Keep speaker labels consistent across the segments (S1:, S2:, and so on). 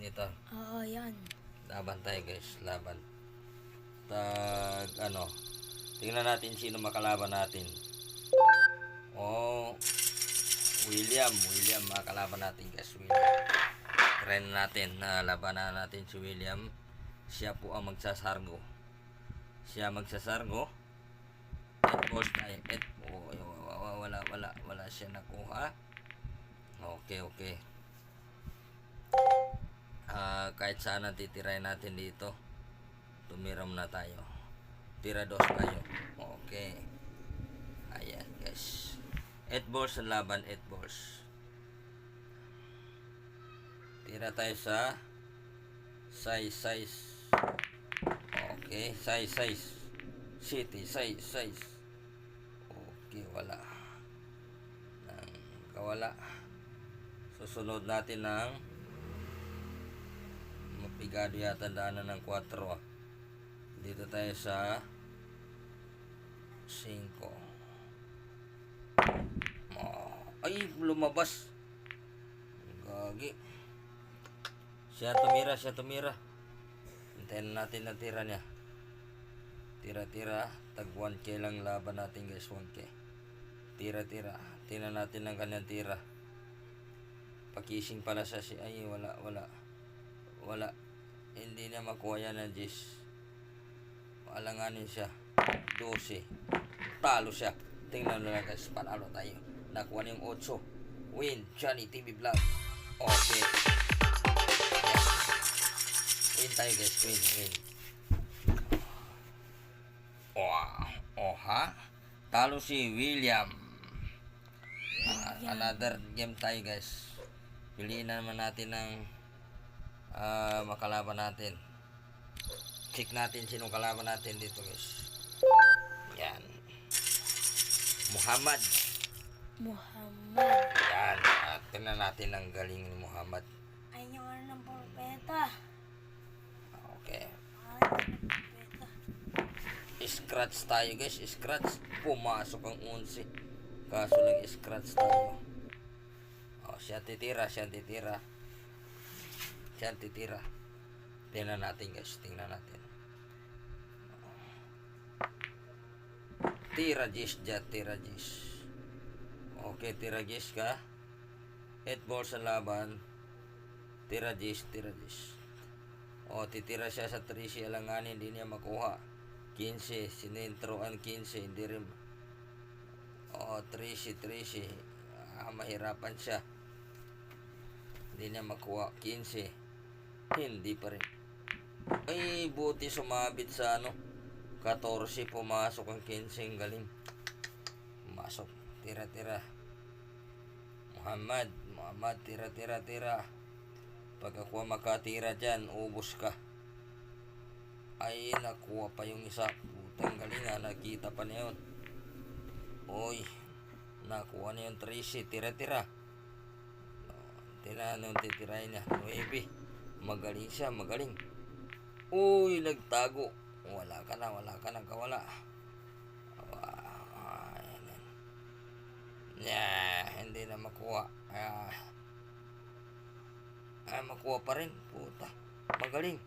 S1: nito.
S2: Oo, yan.
S1: Laban tayo guys, laban. Ano, tingnan natin sino makalaban natin. Oh, William, makalaban natin guys, William. Try natin na labanan natin si William. Siya po ang magsasargo. At boss tayo. Wala siya nakuha. Okay. Kahit saan titirahin natin dito, tumiram na tayo. Tira dos tayo. Okay. Ayan guys. 8 balls ang laban, 8 balls. Tira tayo sa size. Okay, size. City, size. Okay, wala. Kawala. Susunod natin ng mapigado yata daanan ng 4. Dito tayo sa 5. Ay, lumabas. Gagi. Siya tumira. Hintayin natin ang tira niya. Tira. Tag 1K lang laban natin guys, 1K. Tira. Tingnan natin ang kanyang tira. Pakising pala siya ay wala. Hindi niya makuha yan ng Gis. Alanganin siya. 12. Talo siya. Tingnan na lang guys, panalo tayo. Nakuha niya yung 8. Win, Johnny TV Vlog. Okay. Win tayo guys, win. Ha? Talo si William. Another game tayo guys. Piliin na naman natin ng makalaban natin. Check natin sino kalaban natin dito guys. Yan. Muhammad. Yan. Tingnan natin ang galing ni Muhammad.
S2: Ay, yung ano ng pulpeta.
S1: Okay. Scratch tayo guys. Pumasok ang 11. Kaso lang scratch tayo. Siya titira. Tingnan natin guys. Tira Gis. Okay, tira Gis ka. 8 balls ang laban. Tira Gis. Titira siya sa 13. Alanganin, hindi niya makuha. 15. Sinintroan 15. Hindi rin. 13. Mahirapan siya. Hindi niya makuha. 15. Hindi pa rin. Ay, buti sumabit sa 14. Pumasok ang 15. Galing. Pumasok. Tira. Muhammad, tira. Pag ako makatira dyan, ubos ka. Ay, nakuha pa yung isa. Putang galing ha. Nakita pa na yun. Uy, nakuha na yung 13. Tira. Titirahin niya. 9. Magaling siya. Uy, nagtago. Wala ka na. Kawala. Hindi na makuha. Makuha pa rin. Puta. Magaling.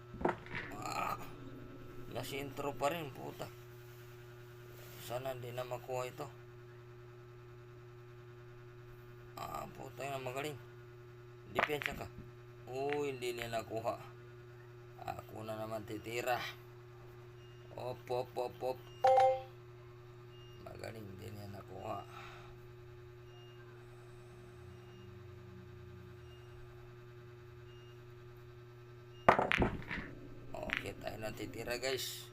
S1: Nasintro pa rin. Puta. Sana hindi na makuha ito. Puta na magaling. Depensa ka. Hindi niya nakuha. Ako na naman titira. Op. Magaling, hindi niya nakuha. Okay, tayo na titira guys.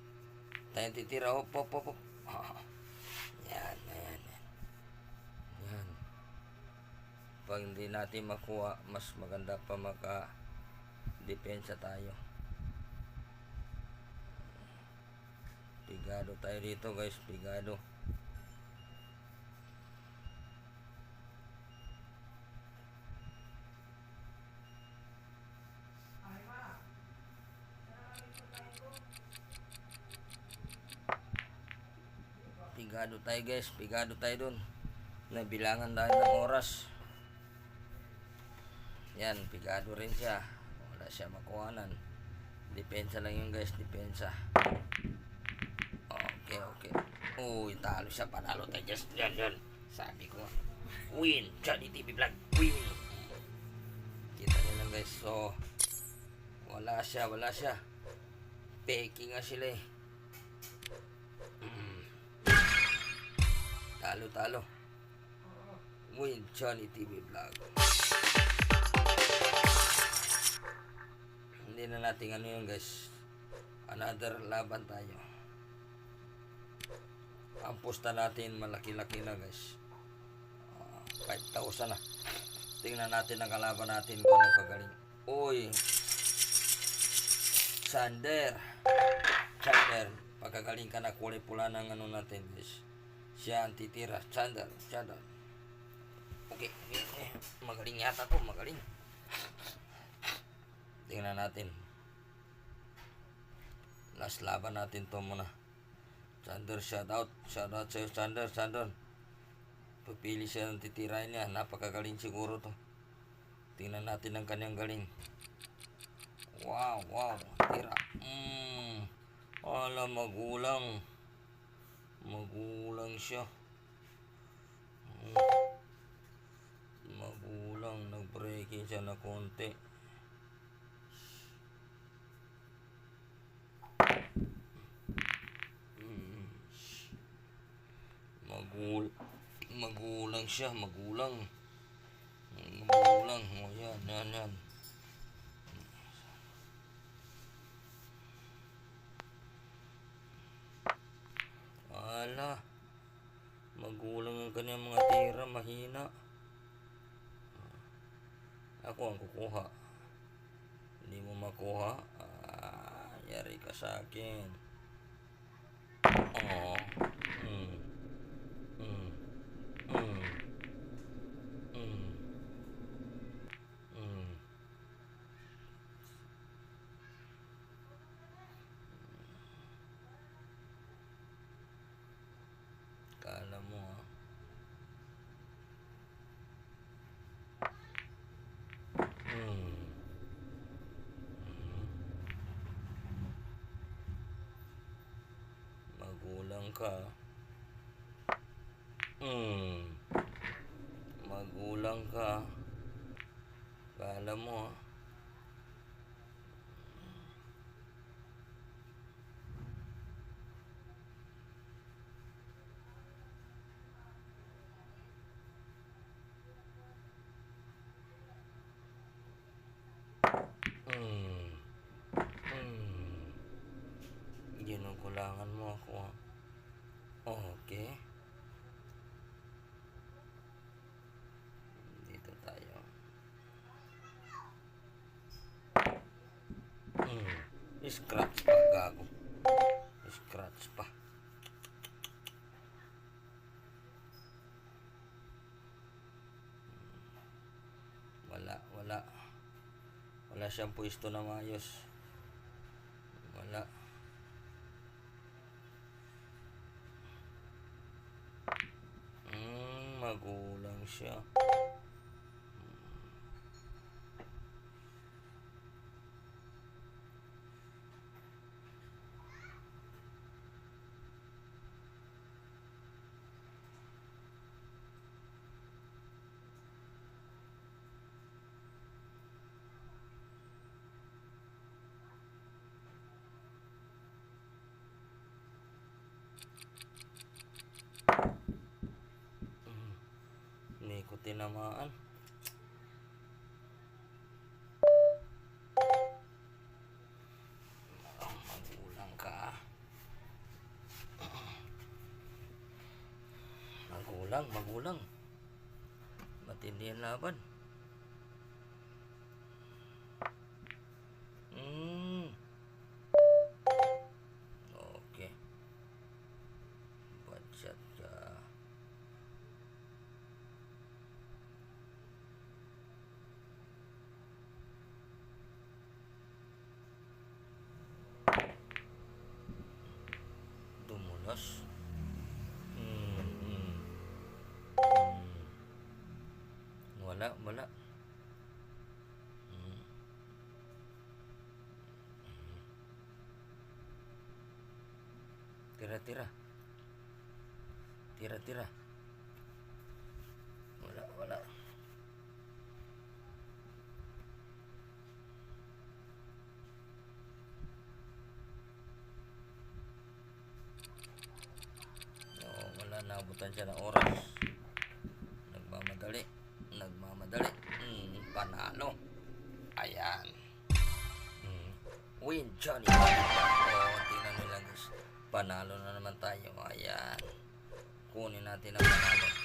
S1: Op. Yan. Pag hindi natin makuha, mas maganda pa maka-depensa tayo. Pigado tayo dito guys, pigado. Pigado tayo dun. Nabilangan tayo ng oras. Yan, pigado rin siya. wala siya makuhanan. Depensa lang yun guys, depensa. Okay. Uy, talo siya, panalo tayo. Just yan. Sabi ko nga, win, Johnny TV Vlog, win. Kita nyo lang guys, so wala siya. Peki nga sila eh. Talo. Win, Johnny TV Vlog. Hindi na natin ano yun guys. Another laban tayo. Ang pusta natin malaki-laki na guys. 5,000 na. Tingnan natin ang kalaban natin kung anong kagaling. Uy, Sander, pagkagaling ka na, kulay pula ng ano natin guys. Siya ang titira. Sander. Okay. Magaling yata to, magaling. Tingnan natin. Last laban natin to muna. Sander, shout out sa'yo, Sander. Pagpili siya ng titirahin niya, napakagaling siguro to. Tingnan natin ang kanyang galing. Wow, tira. Wala, magulang siya. Magulang, nag-breaking siya na konti. Magulang siya. O yan. Ala, magulang ang kanyang mga tira, mahina. Ako ang kukuha. Hindi mo makuha. Yari ka sa akin. Kala mo magulang ka. Magulang ka. Kala mo ginugulangan mo ako. Okay. Dito tayo. Scratch pa, gago. Scratch pa. Wala siyang pwesto na maayos. Wala. Magulang siya. Hindi ko tinamaan. Magulang ka. Magulang. Matindi ang laban. Okay. Budget ka. Dumulas. Wala. Tira. Tira. Wala. Oo, wala, naabutan siya ng oras. Nagmamadali. Panalo. Ayan. Win, Johnny. Tingnan nyo lang guys. Panalo na naman tayo. Ayan. Kunin natin ang panalo.